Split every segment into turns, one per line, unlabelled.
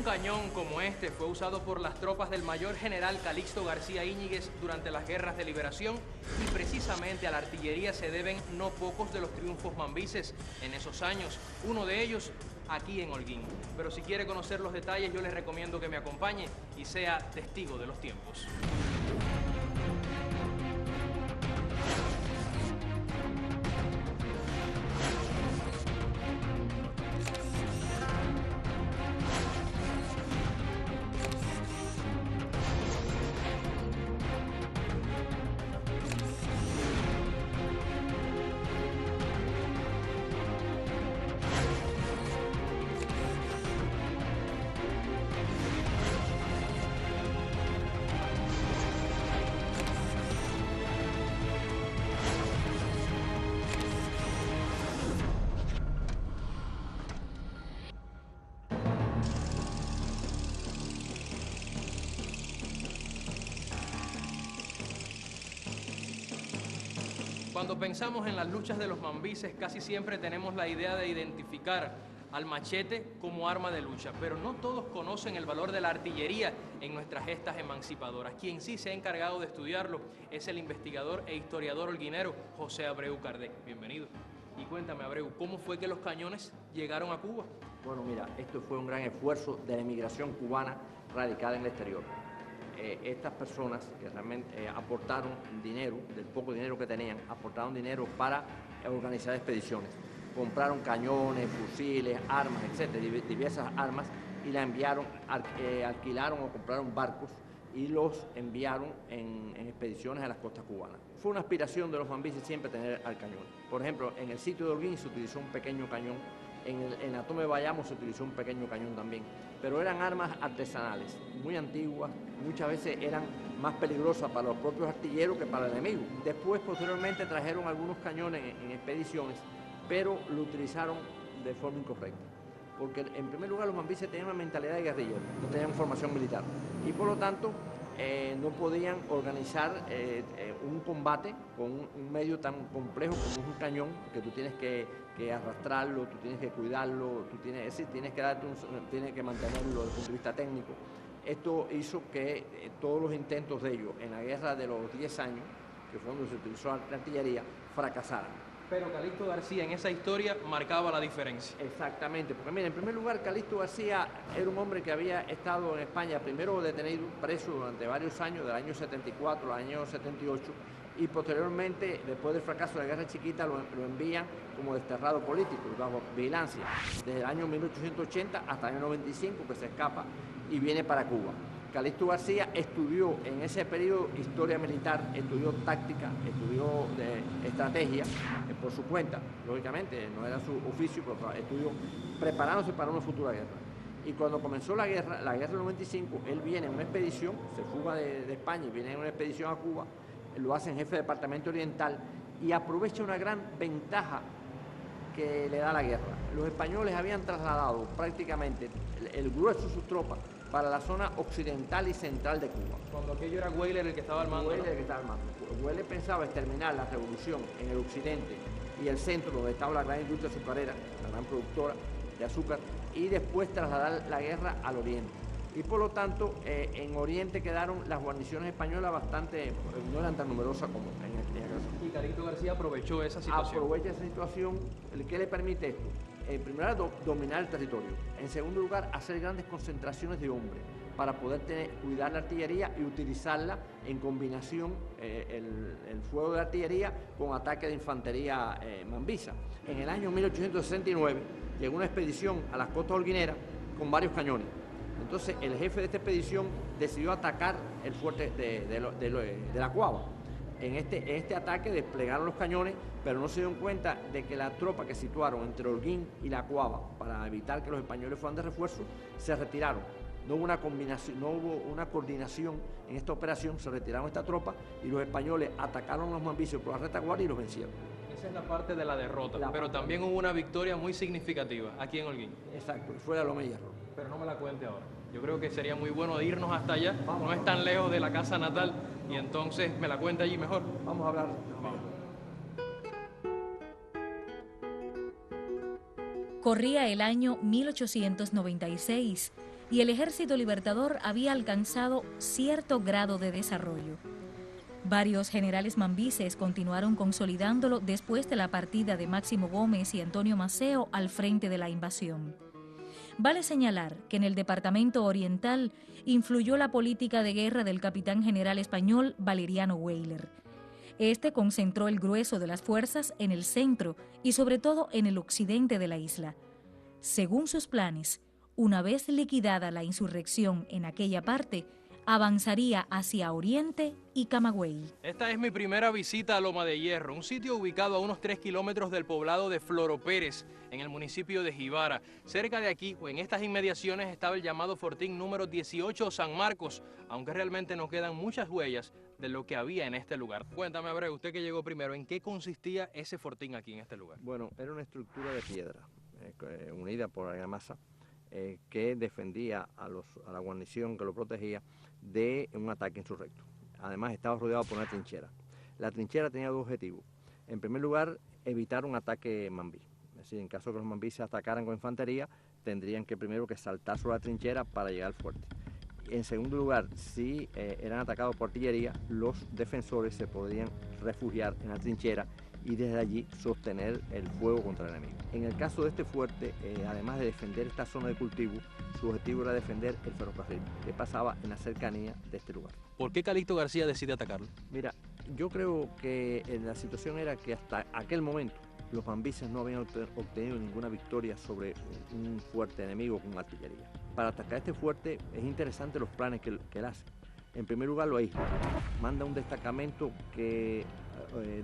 cañón como este fue usado por las tropas del mayor general Calixto García Íñiguez durante las guerras de liberación y precisamente a la artillería se deben no pocos de los triunfos mambises en esos años, uno de ellos aquí en Holguín. Pero si quiere conocer los detalles, yo les recomiendo que me acompañe y sea testigo de los tiempos. Cuando pensamos en las luchas de los mambises, casi siempre tenemos la idea de identificar al machete como arma de lucha, pero no todos conocen el valor de la artillería en nuestras gestas emancipadoras. Quien sí se ha encargado de estudiarlo es el investigador e historiador holguinero José Abreu Cardé. Bienvenido. Y cuéntame, Abreu, ¿cómo fue que los cañones llegaron a Cuba?
Bueno, mira, esto fue un gran esfuerzo de la emigración cubana radicada en el exterior. Estas personas que realmente aportaron dinero, del poco dinero que tenían, aportaron dinero para organizar expediciones. Compraron cañones, fusiles, armas, etcétera, diversas armas, y la enviaron, alquilaron o compraron barcos y los enviaron en expediciones a las costas cubanas. Fue una aspiración de los mambises siempre tener al cañón. Por ejemplo, en el sitio de Holguín se utilizó un pequeño cañón, en la toma de Bayamo se utilizó un pequeño cañón también, pero eran armas artesanales, muy antiguas, muchas veces eran más peligrosas para los propios artilleros que para el enemigo. Después, posteriormente, trajeron algunos cañones en expediciones, pero lo utilizaron de forma incorrecta. Porque, en primer lugar, los mambises tenían una mentalidad de guerrilleros, no tenían formación militar, y por lo tanto no podían organizar un combate con un medio tan complejo como es un cañón, que tú tienes que arrastrarlo, tú tienes que cuidarlo, tienes que mantenerlo desde el punto de vista técnico. Esto hizo que todos los intentos de ellos en la guerra de los 10 años, que fue donde se utilizó la artillería, fracasaran.
Pero Calixto García en esa historia marcaba la diferencia.
Exactamente, porque mira, en primer lugar, Calixto García era un hombre que había estado en España, primero detenido, preso durante varios años, del año 74 al año 78, y posteriormente, después del fracaso de la Guerra Chiquita, lo envían como desterrado político, bajo vigilancia, desde el año 1880 hasta el año 95, que se escapa y viene para Cuba. Calixto García estudió en ese periodo historia militar, estudió táctica, estudió estrategia por su cuenta, lógicamente, no era su oficio, pero estudió preparándose para una futura guerra. Y cuando comenzó la guerra del 95, él viene en una expedición, se fuga de España y viene en una expedición a Cuba, lo hace en jefe de departamento oriental y aprovecha una gran ventaja que le da la guerra. Los españoles habían trasladado prácticamente el grueso de sus tropas para la zona occidental y central de Cuba.
Cuando aquello era Weyler el que estaba al mando.
Weyler el que estaba al mando. Weyler pensaba exterminar la revolución en el occidente y el centro, donde estaba la gran industria azucarera, la gran productora de azúcar, y después trasladar la guerra al oriente. Y por lo tanto, en Oriente quedaron las guarniciones españolas bastante, no eran tan numerosas como en aquella caso.
Y Calixto García aprovechó esa situación.
Aprovecha esa situación. ¿Qué le permite esto? En primer lugar, dominar el territorio. En segundo lugar, hacer grandes concentraciones de hombres para poder cuidar la artillería y utilizarla en combinación, el fuego de la artillería con ataque de infantería mambisa. En el año 1869 llegó una expedición a las costas holguineras con varios cañones. Entonces, el jefe de esta expedición decidió atacar el fuerte de la Cuava. En este ataque desplegaron los cañones, pero no se dieron cuenta de que la tropa que situaron entre Holguín y la Cuava, para evitar que los españoles fueran de refuerzo, se retiraron. No hubo una coordinación en esta operación, se retiraron esta tropa y los españoles atacaron a los mambicios por la retaguardia y los vencieron.
Esa es la parte de la derrota, pero también hubo una victoria muy significativa aquí en Holguín.
Exacto, fue la Loma de Hierro.
Pero no me la cuente ahora. Yo creo que sería muy bueno irnos hasta allá, no es tan lejos de la casa natal, y entonces me la cuenta allí mejor.
Vamos a hablar.
Vamos.
Corría el año 1896. y el Ejército Libertador había alcanzado cierto grado de desarrollo. Varios generales mambises continuaron consolidándolo después de la partida de Máximo Gómez y Antonio Maceo al frente de la invasión. Vale señalar que en el departamento oriental influyó la política de guerra del capitán general español Valeriano Weyler. Este concentró el grueso de las fuerzas en el centro y sobre todo en el occidente de la isla. Según sus planes, una vez liquidada la insurrección en aquella parte, avanzaría hacia Oriente y Camagüey.
Esta es mi primera visita a Loma de Hierro, un sitio ubicado a unos 3 kilómetros del poblado de Floro Pérez, en el municipio de Jibara. Cerca de aquí, o en estas inmediaciones, estaba el llamado fortín número 18 San Marcos, aunque realmente no quedan muchas huellas de lo que había en este lugar. Cuéntame, Abreu, usted que llegó primero, ¿en qué consistía ese fortín aquí en este lugar?
Bueno, era una estructura de piedra unida por argamasa que defendía a la guarnición que lo protegía de un ataque insurrecto. Además estaba rodeado por una trinchera. La trinchera tenía dos objetivos. En primer lugar, evitar un ataque mambí. Es decir, en caso de que los mambíes se atacaran con infantería, tendrían que primero que saltar sobre la trinchera para llegar al fuerte. En segundo lugar, si eran atacados por artillería, los defensores se podrían refugiar en la trinchera y desde allí sostener el fuego contra el enemigo. En el caso de este fuerte, además de defender esta zona de cultivo, su objetivo era defender el ferrocarril que pasaba en la cercanía de este lugar.
¿Por qué Calixto García decide atacarlo?
Mira, yo creo que la situación era que hasta aquel momento los mambises no habían obtenido ninguna victoria sobre un fuerte enemigo con artillería. Para atacar este fuerte es interesante los planes que él hace. En primer lugar lo aísla, manda un destacamento que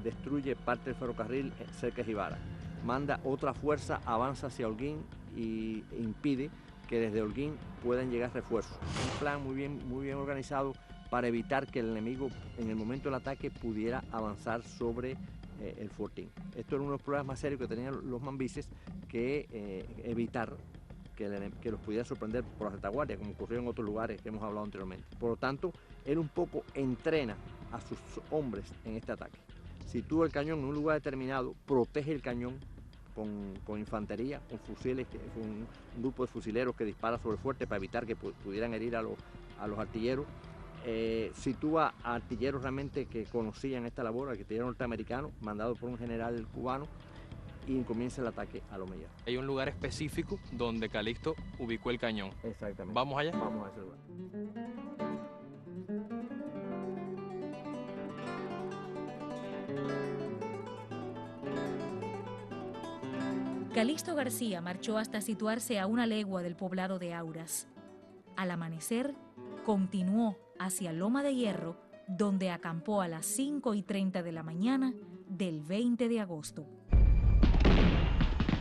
destruye parte del ferrocarril cerca de Jibara, manda otra fuerza, avanza hacia Holguín e impide que desde Holguín puedan llegar refuerzos. Un plan muy bien organizado para evitar que el enemigo en el momento del ataque pudiera avanzar sobre el fortín. Esto era uno de los problemas más serios que tenían los mambises, que evitar que los pudiera sorprender por la retaguardia, como ocurrió en otros lugares que hemos hablado anteriormente. Por lo tanto, él un poco entrena a sus hombres en este ataque. Sitúa el cañón en un lugar determinado, protege el cañón con infantería, con fusiles, con un grupo de fusileros que dispara sobre el fuerte para evitar que pudieran herir a los artilleros. Sitúa a artilleros realmente que conocían esta labor, artilleros norteamericanos, mandados por un general cubano, y comienza el ataque a Loma de Hierro.
Hay un lugar específico donde Calixto ubicó el cañón.
Exactamente.
¿Vamos allá?
Vamos a ese lugar.
Calixto García marchó hasta situarse a una legua del poblado de Auras. Al amanecer, continuó hacia Loma de Hierro, donde acampó a las 5:30 de la mañana del 20 de agosto.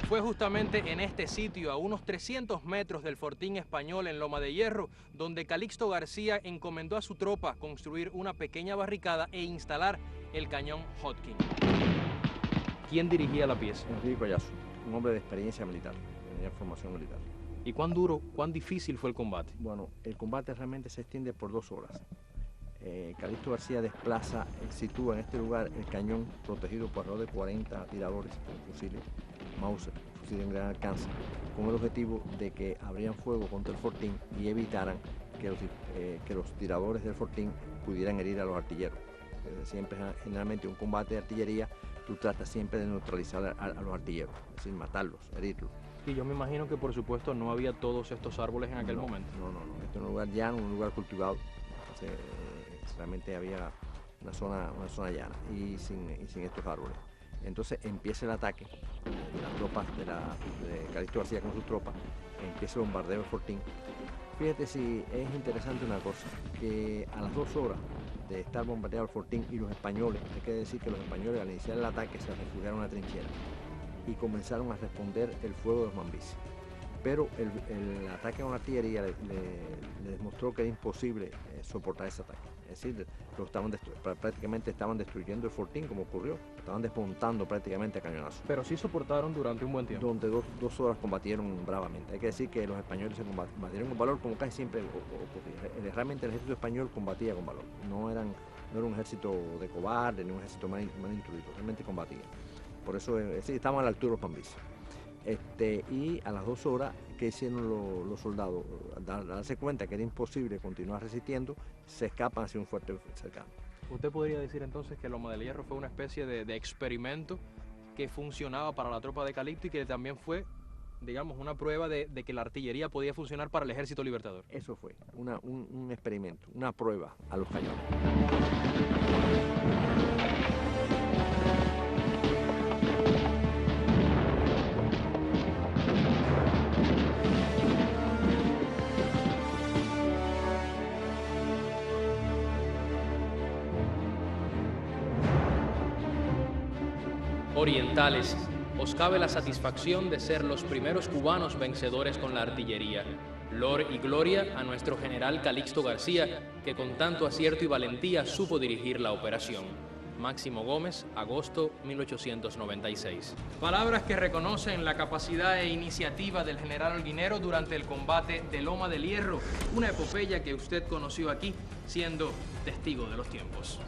Fue justamente en este sitio, a unos 300 metros del fortín español en Loma de Hierro, donde Calixto García encomendó a su tropa construir una pequeña barricada e instalar el cañón Hodgkin. ¿Quién dirigía la pieza?
Enrique Collazo, un hombre de experiencia militar, tenía formación militar.
¿Y cuán duro, cuán difícil fue el combate?
Bueno, el combate realmente se extiende por 2 horas. Calixto García desplaza, sitúa en este lugar el cañón protegido por alrededor de 40 tiradores con fusiles Mauser, fusiles de gran alcance, con el objetivo de que abrían fuego contra el fortín y evitaran que los tiradores del fortín pudieran herir a los artilleros. Siempre, generalmente, un combate de artillería, tú tratas siempre de neutralizar a los artilleros, es decir, matarlos, herirlos.
Y yo me imagino que, por supuesto, no había todos estos árboles en aquel momento.
No. Esto es un lugar llano, un lugar cultivado. Entonces, realmente había una zona llana y sin estos árboles. Entonces empieza el ataque, las tropas de Calixto García con sus tropas, empieza el bombardeo del fortín. Fíjate si es interesante una cosa, que a las 2 horas de estar bombardeado el fortín y los españoles, hay que decir que los españoles al iniciar el ataque se refugiaron en la trinchera y comenzaron a responder el fuego de los mambises. Pero el ataque con la artillería le demostró que era imposible soportar ese ataque. Es decir, prácticamente estaban destruyendo el fortín, como ocurrió. Estaban desmontando prácticamente a cañonazos.
Pero sí soportaron durante un buen tiempo.
Durante 2 horas combatieron bravamente. Hay que decir que los españoles se combatieron con valor, como casi siempre ocurría. Realmente el ejército español combatía con valor. No era un ejército de cobardes, ni un ejército mal instruido. Realmente combatía. Por eso estaban a la altura de los mambises. Y a las 2 horas, ¿qué hicieron los soldados? Al darse cuenta que era imposible continuar resistiendo, se escapan hacia un fuerte cercano.
¿Usted podría decir entonces que Loma del Hierro fue una especie de experimento que funcionaba para la tropa de Calixto y que también fue, digamos, una prueba de que la artillería podía funcionar para el Ejército Libertador?
Eso fue un experimento, una prueba a los cañones.
Orientales, os cabe la satisfacción de ser los primeros cubanos vencedores con la artillería. Lor y gloria a nuestro general Calixto García, que con tanto acierto y valentía supo dirigir la operación. Máximo Gómez, agosto 1896. Palabras que reconocen la capacidad e iniciativa del general Holguinero durante el combate de Loma del Hierro, una epopeya que usted conoció aquí, siendo testigo de los tiempos.